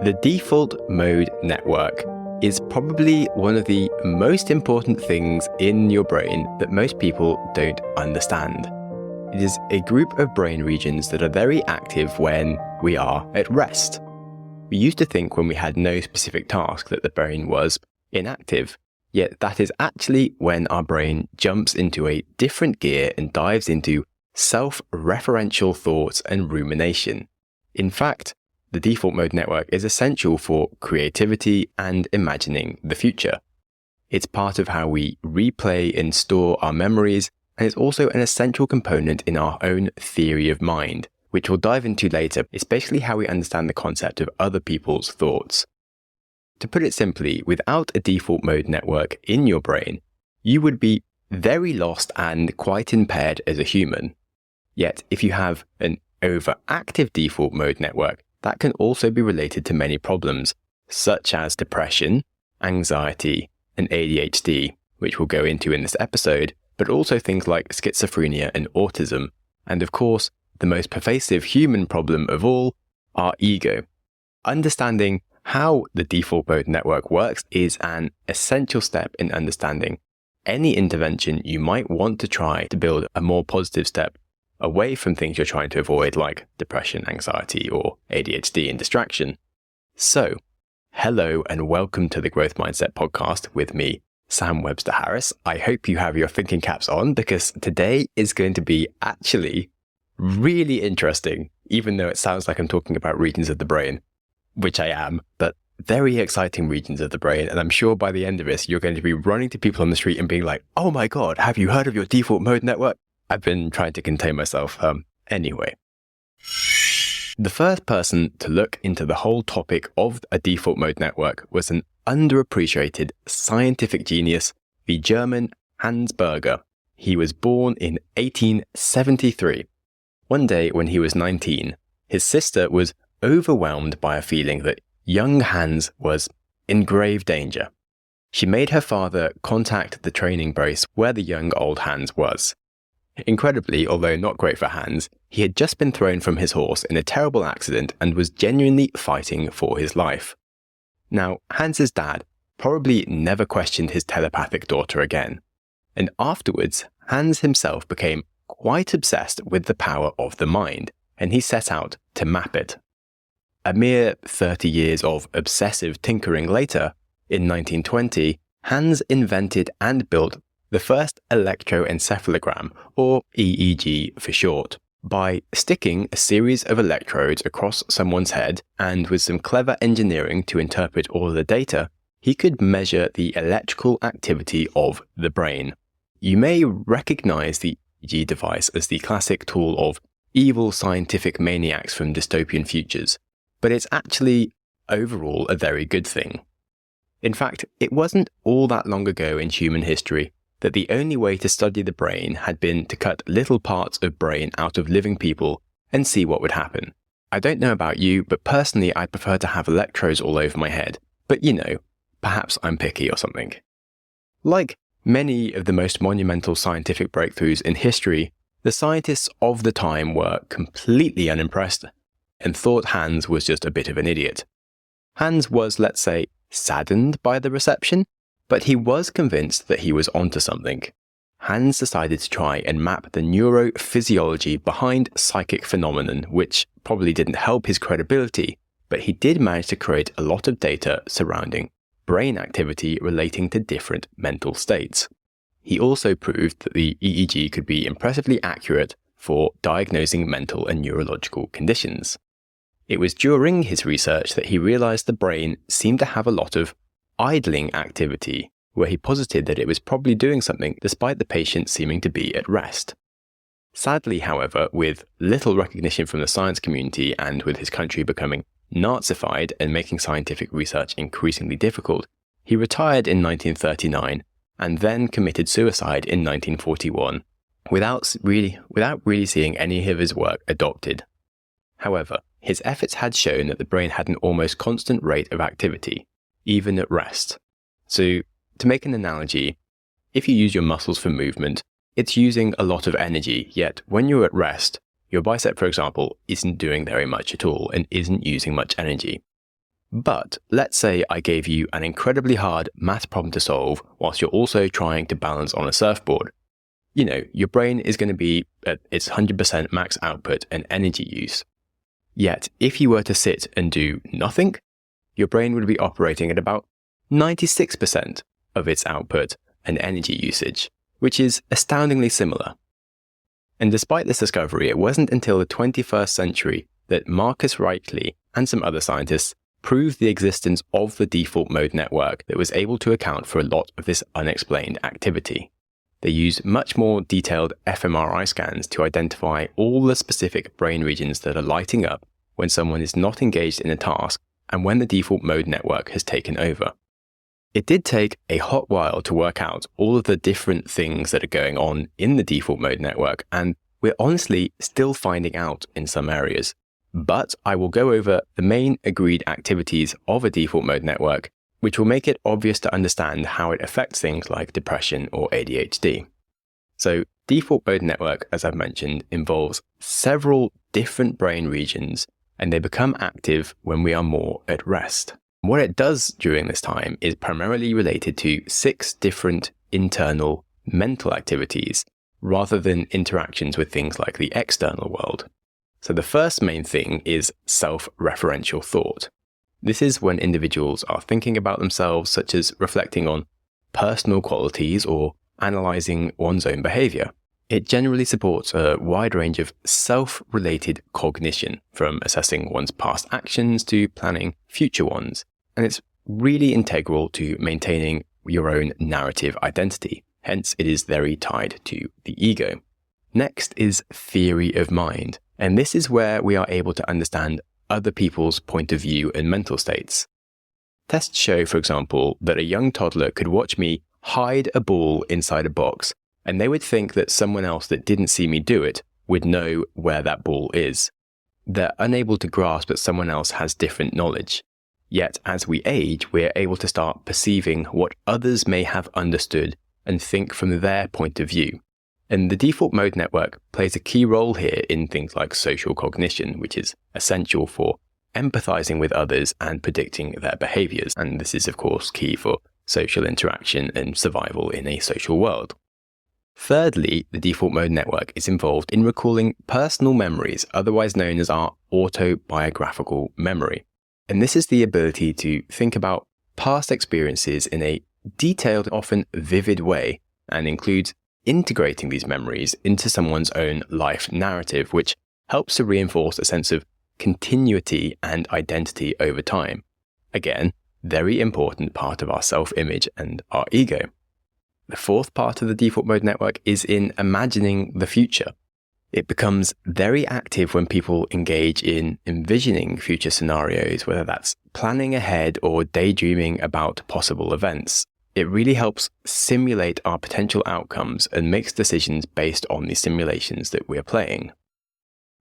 The default mode network is probably one of the most important things in your brain that most people don't understand. It is a group of brain regions that are very active when we are at rest. We used to think when we had no specific task that the brain was inactive, yet that is actually when our brain jumps into a different gear and dives into self-referential thoughts and rumination. In fact, the default mode network is essential for creativity and imagining the future. It's part of how we replay and store our memories, and it's also an essential component in our own theory of mind, which we'll dive into later, especially how we understand the concept of other people's thoughts. To put it simply, without a default mode network in your brain, you would be very lost and quite impaired as a human. Yet, if you have an overactive default mode network, that can also be related to many problems, such as depression, anxiety, and ADHD, which we'll go into in this episode, but also things like schizophrenia and autism, and of course, the most pervasive human problem of all, our ego. Understanding how the default mode network works is an essential step in understanding any intervention you might want to try to build a more positive step away from things you're trying to avoid, like depression, anxiety, or ADHD and distraction. So, hello and welcome to the Growth Mindset Podcast with me, Sam Webster Harris. I hope you have your thinking caps on because today is going to be actually really interesting, even though it sounds like I'm talking about regions of the brain, which I am, but very exciting regions of the brain. And I'm sure by the end of this, you're going to be running to people on the street and being like, oh my God, have you heard of your default mode network? I've been trying to contain myself. Anyway. The first person to look into the whole topic of a default mode network was an underappreciated scientific genius, the German Hans Berger. He was born in 1873. One day when he was 19, his sister was overwhelmed by a feeling that young Hans was in grave danger. She made her father contact the training base where the young old Hans was. Incredibly, although not great for Hans, he had just been thrown from his horse in a terrible accident and was genuinely fighting for his life. Now, Hans's dad probably never questioned his telepathic daughter again, and afterwards, Hans himself became quite obsessed with the power of the mind, and he set out to map it. A mere 30 years of obsessive tinkering later, in 1920, Hans invented and built the first electroencephalogram, or EEG for short, by sticking a series of electrodes across someone's head, and with some clever engineering to interpret all of the data, he could measure the electrical activity of the brain. You may recognize the EEG device as the classic tool of evil scientific maniacs from dystopian futures, but it's actually overall a very good thing. In fact, it wasn't all that long ago in human history that the only way to study the brain had been to cut little parts of brain out of living people and see what would happen. I don't know about you, but personally I'd prefer to have electrodes all over my head. But you know, perhaps I'm picky or something. Like many of the most monumental scientific breakthroughs in history, the scientists of the time were completely unimpressed and thought Hans was just a bit of an idiot. Hans was, let's say, saddened by the reception, but he was convinced that he was onto something. Hans decided to try and map the neurophysiology behind psychic phenomenon, which probably didn't help his credibility, but he did manage to create a lot of data surrounding brain activity relating to different mental states. He also proved that the EEG could be impressively accurate for diagnosing mental and neurological conditions. It was during his research that he realized the brain seemed to have a lot of idling activity, where he posited that it was probably doing something despite the patient seeming to be at rest. Sadly, however, with little recognition from the science community and with his country becoming Nazified and making scientific research increasingly difficult, he retired in 1939 and then committed suicide in 1941 without really seeing any of his work adopted. However, his efforts had shown that the brain had an almost constant rate of activity, even at rest. So, to make an analogy, if you use your muscles for movement, it's using a lot of energy, yet when you're at rest, your bicep, for example, isn't doing very much at all and isn't using much energy. But let's say I gave you an incredibly hard math problem to solve whilst you're also trying to balance on a surfboard. Your brain is going to be at its 100% max output and energy use. Yet, if you were to sit and do nothing, your brain would be operating at about 96% of its output and energy usage, which is astoundingly similar. And despite this discovery, it wasn't until the 21st century that Marcus Reichley and some other scientists proved the existence of the default mode network that was able to account for a lot of this unexplained activity. They used much more detailed fMRI scans to identify all the specific brain regions that are lighting up when someone is not engaged in a task and when the default mode network has taken over. It did take a hot while to work out all of the different things that are going on in the default mode network, and we're honestly still finding out in some areas. But I will go over the main agreed activities of a default mode network, which will make it obvious to understand how it affects things like depression or ADHD. So, default mode network, as I've mentioned, involves several different brain regions, and they become active when we are more at rest. What it does during this time is primarily related to 6 different internal mental activities, rather than interactions with things like the external world. So the first main thing is self-referential thought. This is when individuals are thinking about themselves, such as reflecting on personal qualities or analyzing one's own behavior. It generally supports a wide range of self-related cognition, from assessing one's past actions to planning future ones. And it's really integral to maintaining your own narrative identity. Hence, it is very tied to the ego. Next is theory of mind. And this is where we are able to understand other people's point of view and mental states. Tests show, for example, that a young toddler could watch me hide a ball inside a box, and they would think that someone else that didn't see me do it would know where that ball is. They're unable to grasp that someone else has different knowledge. Yet, as we age, we're able to start perceiving what others may have understood and think from their point of view. And the default mode network plays a key role here in things like social cognition, which is essential for empathizing with others and predicting their behaviors. And this is, of course, key for social interaction and survival in a social world. Thirdly, the default mode network is involved in recalling personal memories, otherwise known as our autobiographical memory. And this is the ability to think about past experiences in a detailed, often vivid way, and includes integrating these memories into someone's own life narrative, which helps to reinforce a sense of continuity and identity over time. Again, very important part of our self-image and our ego. The fourth part of the default mode network is in imagining the future. It becomes very active when people engage in envisioning future scenarios, whether that's planning ahead or daydreaming about possible events. It really helps simulate our potential outcomes and makes decisions based on the simulations that we're playing.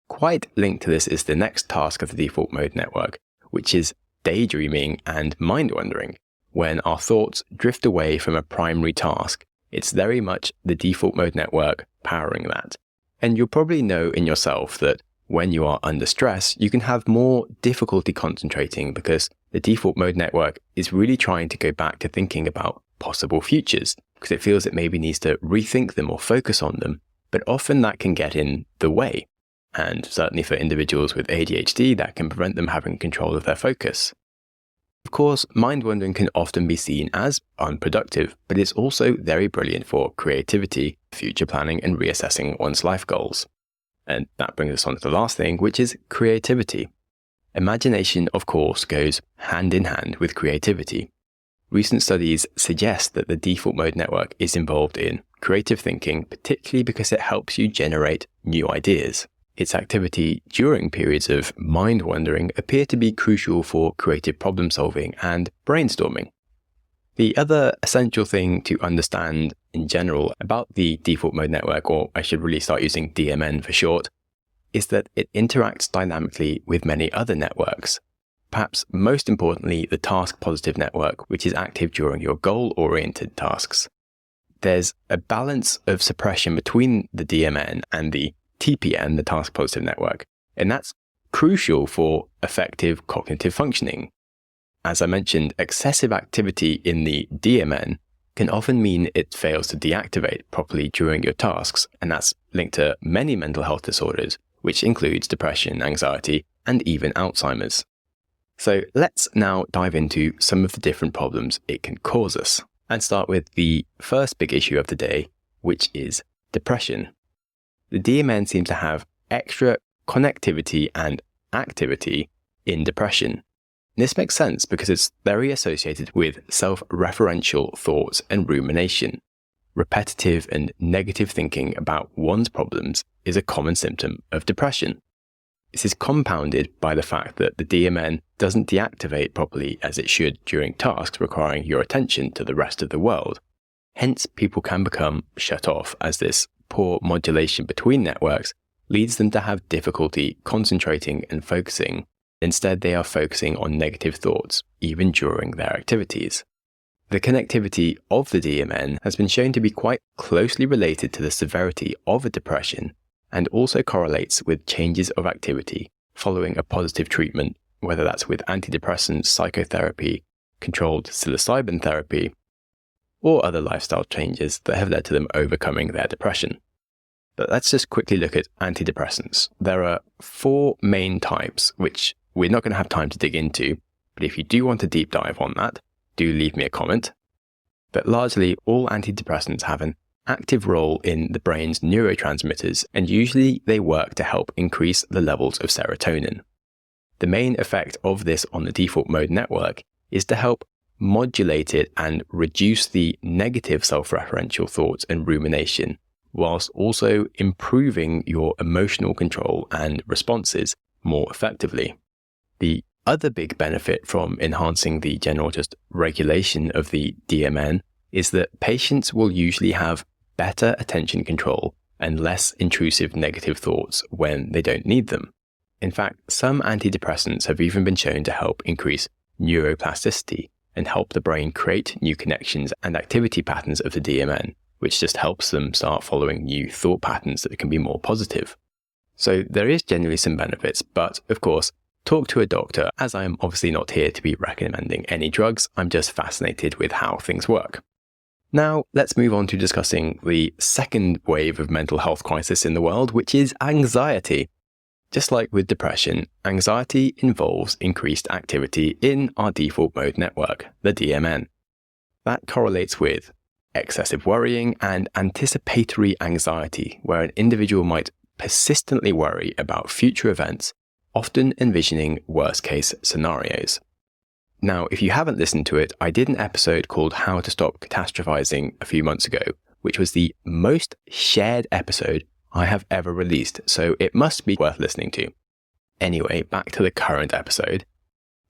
Quite linked to this is the next task of the default mode network, which is daydreaming and mind-wandering. When our thoughts drift away from a primary task, it's very much the default mode network powering that. And you'll probably know in yourself that when you are under stress, you can have more difficulty concentrating because the default mode network is really trying to go back to thinking about possible futures because it feels it maybe needs to rethink them or focus on them, but often that can get in the way. And certainly for individuals with ADHD, that can prevent them having control of their focus. Of course, mind-wandering can often be seen as unproductive, but it's also very brilliant for creativity, future planning, and reassessing one's life goals. And that brings us on to the last thing, which is creativity. Imagination, of course, goes hand in hand with creativity. Recent studies suggest that the default mode network is involved in creative thinking, particularly because it helps you generate new ideas. Its activity during periods of mind-wandering appear to be crucial for creative problem-solving and brainstorming. The other essential thing to understand in general about the default mode network, or I should really start using DMN for short, is that it interacts dynamically with many other networks. Perhaps most importantly, the task-positive network, which is active during your goal-oriented tasks. There's a balance of suppression between the DMN and the TPN, the task-positive network, and that's crucial for effective cognitive functioning. as I mentioned, excessive activity in the DMN can often mean it fails to deactivate properly during your tasks, and that's linked to many mental health disorders, which includes depression, anxiety, and even Alzheimer's. So let's now dive into some of the different problems it can cause us, and start with the first big issue of the day, which is depression. The DMN seems to have extra connectivity and activity in depression. This makes sense because it's very associated with self-referential thoughts and rumination. Repetitive and negative thinking about one's problems is a common symptom of depression. This is compounded by the fact that the DMN doesn't deactivate properly as it should during tasks requiring your attention to the rest of the world. Hence, people can become shut off as this poor modulation between networks leads them to have difficulty concentrating and focusing. Instead, they are focusing on negative thoughts, even during their activities. The connectivity of the DMN has been shown to be quite closely related to the severity of a depression, and also correlates with changes of activity following a positive treatment, whether that's with antidepressants, psychotherapy, controlled psilocybin therapy, or other lifestyle changes that have led to them overcoming their depression. But let's just quickly look at antidepressants. There are 4 main types, which we're not going to have time to dig into, but if you do want a deep dive on that, do leave me a comment. But largely, all antidepressants have an active role in the brain's neurotransmitters, and usually they work to help increase the levels of serotonin. The main effect of this on the default mode network is to help modulate it and reduce the negative self-referential thoughts and rumination, whilst also improving your emotional control and responses more effectively. The other big benefit from enhancing the general just regulation of the DMN is that patients will usually have better attention control and less intrusive negative thoughts when they don't need them. In fact, some antidepressants have even been shown to help increase neuroplasticity and help the brain create new connections and activity patterns of the DMN, which just helps them start following new thought patterns that can be more positive. So there is generally some benefits, but of course, talk to a doctor, as I am obviously not here to be recommending any drugs. I'm just fascinated with how things work. Now, let's move on to discussing the second wave of mental health crisis in the world, which is anxiety. Just like with depression, anxiety involves increased activity in our default mode network, the DMN. That correlates with excessive worrying and anticipatory anxiety, where an individual might persistently worry about future events, often envisioning worst-case scenarios. Now, if you haven't listened to it, I did an episode called How to Stop Catastrophizing a few months ago, which was the most shared episode I have ever released, so it must be worth listening to. Anyway, back to the current episode.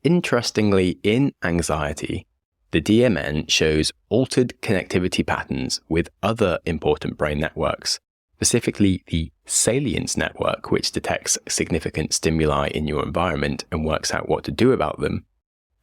Interestingly, in anxiety, the DMN shows altered connectivity patterns with other important brain networks, specifically the salience network, which detects significant stimuli in your environment and works out what to do about them,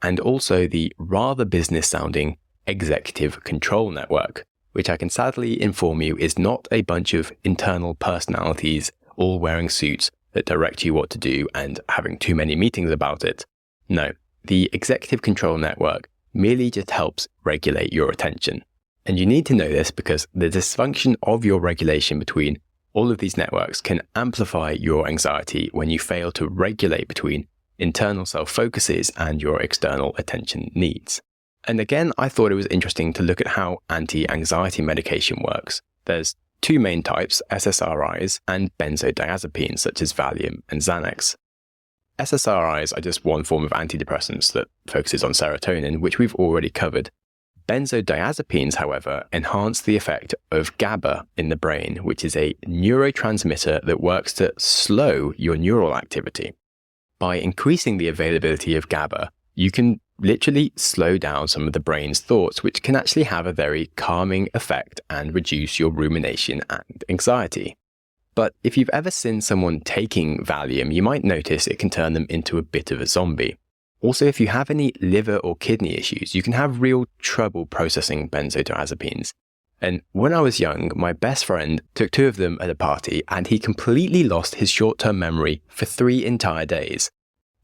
and also the rather business-sounding executive control network, which I can sadly inform you is not a bunch of internal personalities all wearing suits that direct you what to do and having too many meetings about it. No, the executive control network merely just helps regulate your attention. And you need to know this because the dysfunction of your regulation between all of these networks can amplify your anxiety when you fail to regulate between internal self-focuses and your external attention needs. And again, I thought it was interesting to look at how anti-anxiety medication works. There's 2 main types, SSRIs and benzodiazepines such as Valium and Xanax. SSRIs are just one form of antidepressants that focuses on serotonin, which we've already covered. Benzodiazepines, however, enhance the effect of GABA in the brain, which is a neurotransmitter that works to slow your neural activity. By increasing the availability of GABA, you can literally slow down some of the brain's thoughts, which can actually have a very calming effect and reduce your rumination and anxiety. But if you've ever seen someone taking Valium, you might notice it can turn them into a bit of a zombie. Also, if you have any liver or kidney issues, you can have real trouble processing benzodiazepines. And when I was young, my best friend took 2 of them at a party and he completely lost his short-term memory for 3 entire days.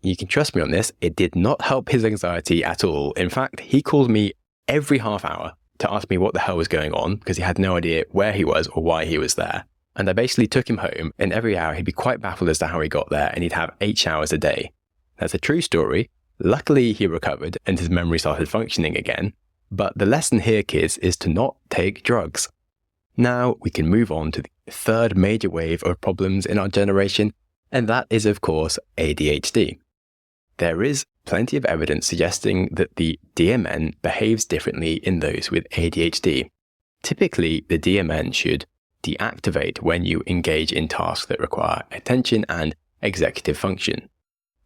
You can trust me on this, it did not help his anxiety at all. In fact, he called me every half hour to ask me what the hell was going on because he had no idea where he was or why he was there. And I basically took him home, and every hour he'd be quite baffled as to how he got there, and he'd have 8 showers a day. That's a true story. Luckily, he recovered and his memory started functioning again. But the lesson here, kids, is to not take drugs. Now we can move on to the third major wave of problems in our generation, and that is, of course, ADHD. There is plenty of evidence suggesting that the DMN behaves differently in those with ADHD. Typically, the DMN should deactivate when you engage in tasks that require attention and executive function.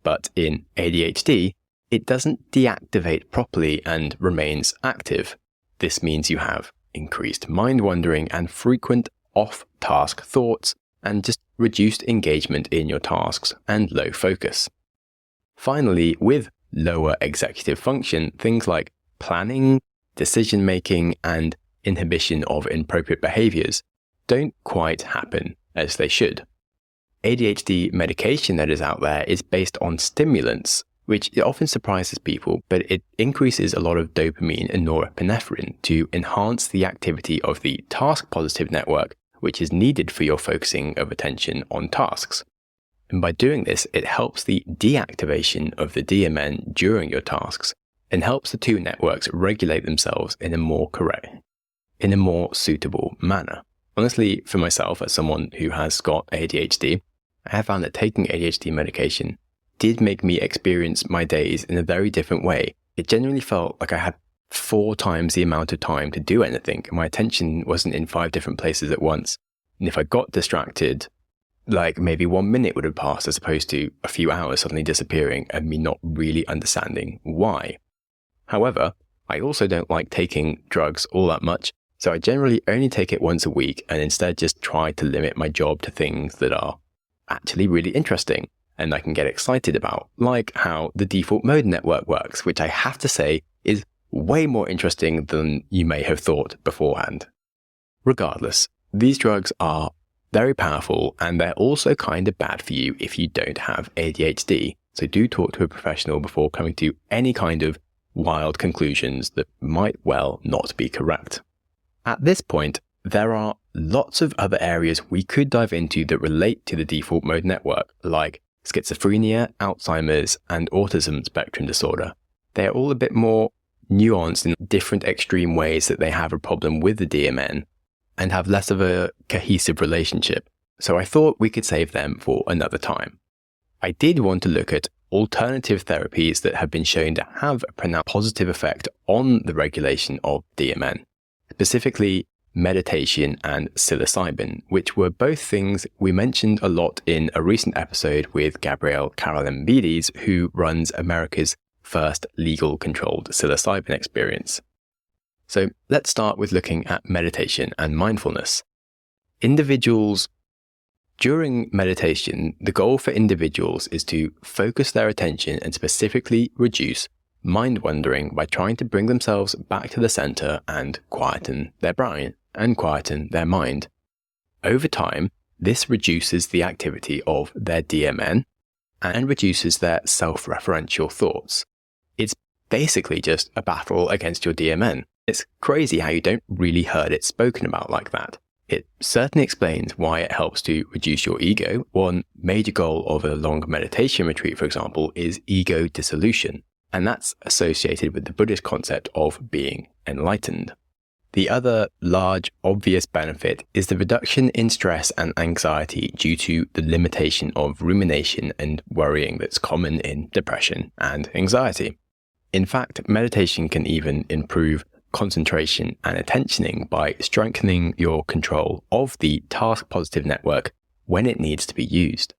But in ADHD, it doesn't deactivate properly and remains active. This means you have increased mind wandering and frequent off-task thoughts and just reduced engagement in your tasks and low focus. Finally, with lower executive function, things like planning, decision-making, and inhibition of inappropriate behaviors don't quite happen as they should. ADHD medication that is out there is based on stimulants, which often surprises people, but it increases a lot of dopamine and norepinephrine to enhance the activity of the task-positive network, which is needed for your focusing of attention on tasks. And by doing this, it helps the deactivation of the DMN during your tasks and helps the two networks regulate themselves in a more suitable manner. Honestly, for myself, as someone who has got ADHD, I have found that taking ADHD medication did make me experience my days in a very different way. It genuinely felt like I had 4 times the amount of time to do anything. My attention wasn't in 5 different places at once. And if I got distracted, like maybe 1 minute would have passed as opposed to a few hours suddenly disappearing and me not really understanding why. However, I also don't like taking drugs all that much, so I generally only take it once a week and instead just try to limit my job to things that are actually really interesting and I can get excited about, like how the default mode network works, which I have to say is way more interesting than you may have thought beforehand. Regardless, these drugs are very powerful and they're also kind of bad for you if you don't have ADHD, so do talk to a professional before coming to any kind of wild conclusions that might well not be correct. At this point, there are lots of other areas we could dive into that relate to the default mode network, like schizophrenia, Alzheimer's, and autism spectrum disorder. They are all a bit more nuanced in different extreme ways that they have a problem with the DMN and have less of a cohesive relationship. So I thought we could save them for another time. I did want to look at alternative therapies that have been shown to have a pronounced positive effect on the regulation of DMN, specifically meditation and psilocybin, which were both things we mentioned a lot in a recent episode with Gabrielle Carolambides, who runs America's first legal controlled psilocybin experience. So let's start with looking at meditation and mindfulness. During meditation, the goal for individuals is to focus their attention and specifically reduce mind wandering by trying to bring themselves back to the center and quieten their brain and quieten their mind. Over time, this reduces the activity of their DMN and reduces their self-referential thoughts. It's basically just a battle against your DMN. It's crazy how you don't really hear it spoken about like that. It certainly explains why it helps to reduce your ego. One major goal of a long meditation retreat, for example, is ego dissolution, and that's associated with the Buddhist concept of being enlightened. The other large, obvious benefit is the reduction in stress and anxiety due to the limitation of rumination and worrying that's common in depression and anxiety. In fact, meditation can even improve concentration and attentioning by strengthening your control of the task-positive network when it needs to be used.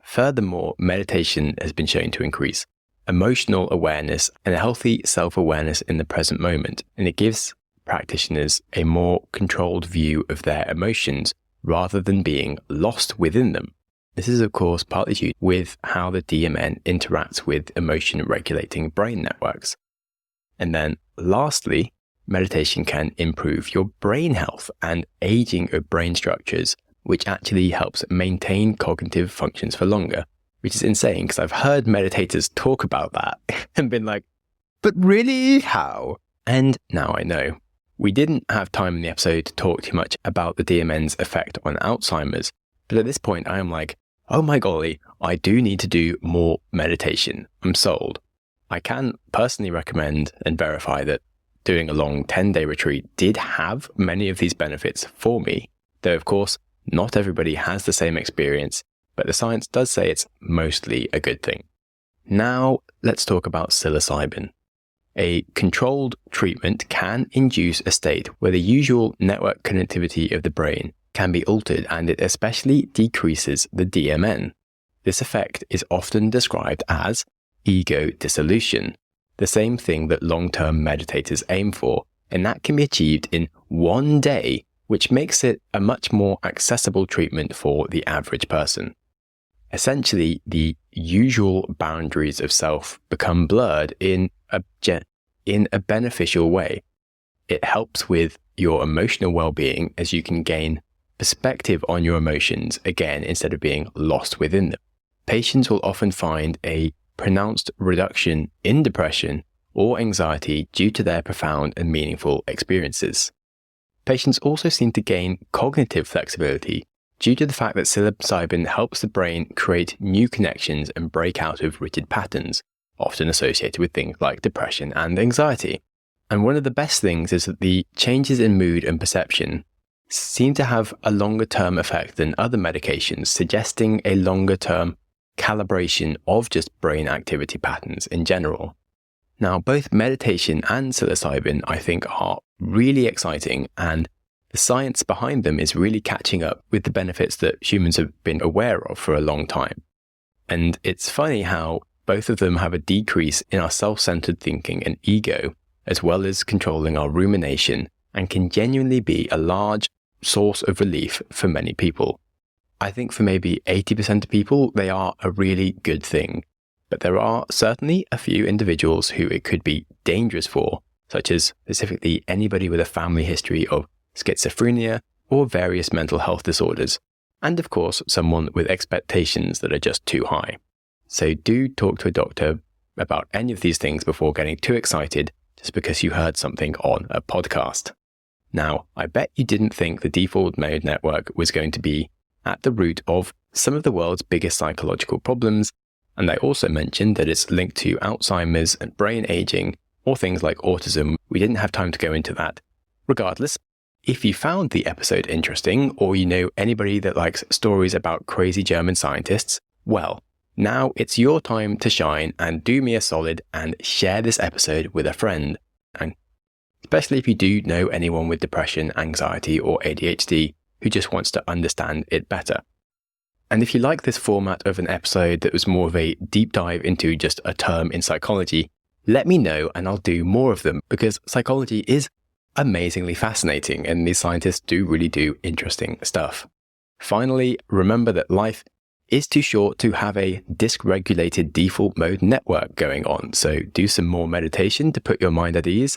Furthermore, meditation has been shown to increase emotional awareness and a healthy self-awareness in the present moment, and it gives practitioners a more controlled view of their emotions rather than being lost within them. This is, of course, partly due with how the DMN interacts with emotion-regulating brain networks. And then, lastly, meditation can improve your brain health and aging of brain structures, which actually helps maintain cognitive functions for longer. which is insane because I've heard meditators talk about that and been like, but really, how? And now I know. We didn't have time in the episode to talk too much about the DMN's effect on Alzheimer's, but at this point I am like, oh my golly, I do need to do more meditation. I'm sold. I can personally recommend and verify that doing a long 10-day retreat did have many of these benefits for me, though of course, not everybody has the same experience, but the science does say it's mostly a good thing. Now, let's talk about psilocybin. A controlled treatment can induce a state where the usual network connectivity of the brain can be altered, and it especially decreases the DMN. This effect is often described as ego dissolution, the same thing that long-term meditators aim for, and that can be achieved in 1 day, which makes it a much more accessible treatment for the average person. Essentially, the usual boundaries of self become blurred in a beneficial way. It helps with your emotional well-being as you can gain perspective on your emotions again instead of being lost within them. Patients will often find a pronounced reduction in depression or anxiety due to their profound and meaningful experiences. Patients also seem to gain cognitive flexibility due to the fact that psilocybin helps the brain create new connections and break out of rigid patterns, often associated with things like depression and anxiety. And one of the best things is that the changes in mood and perception seem to have a longer-term effect than other medications, suggesting a longer-term calibration of just brain activity patterns in general. Now, both meditation and psilocybin, I think, are really exciting, and the science behind them is really catching up with the benefits that humans have been aware of for a long time. And it's funny how both of them have a decrease in our self-centered thinking and ego, as well as controlling our rumination, and can genuinely be a large source of relief for many people. I think for maybe 80% of people, they are a really good thing. But there are certainly a few individuals who it could be dangerous for, such as specifically anybody with a family history of schizophrenia or various mental health disorders, and of course, someone with expectations that are just too high. So do talk to a doctor about any of these things before getting too excited just because you heard something on a podcast. Now, I bet you didn't think the default mode network was going to be at the root of some of the world's biggest psychological problems, and I also mentioned that it's linked to Alzheimer's and brain aging, or things like autism. We didn't have time to go into that. Regardless, if you found the episode interesting, or you know anybody that likes stories about crazy German scientists, well, now it's your time to shine and do me a solid and share this episode with a friend. And especially if you do know anyone with depression, anxiety, or ADHD who just wants to understand it better. And if you like this format of an episode that was more of a deep dive into just a term in psychology, let me know and I'll do more of them, because psychology is amazingly fascinating and these scientists do really do interesting stuff. Finally, remember that life is too short to have a dysregulated default mode network going on, so do some more meditation to put your mind at ease.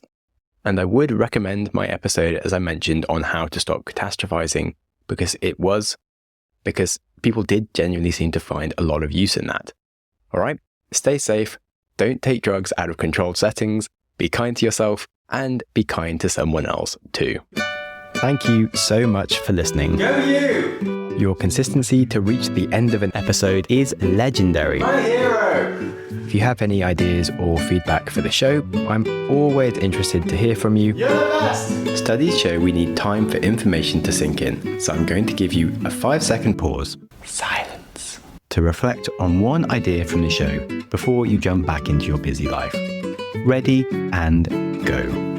And I would recommend my episode, as I mentioned, on how to stop catastrophizing, because people did genuinely seem to find a lot of use in that. All right, stay safe, don't take drugs out of controlled settings, be kind to yourself, and be kind to someone else too. Thank you so much for listening. Go you! Your consistency to reach the end of an episode is legendary. My hero! If you have any ideas or feedback for the show, I'm always interested to hear from you. You're the best! Studies show we need time for information to sink in, so I'm going to give you a 5-second pause, silence, to reflect on one idea from the show before you jump back into your busy life. Ready and go.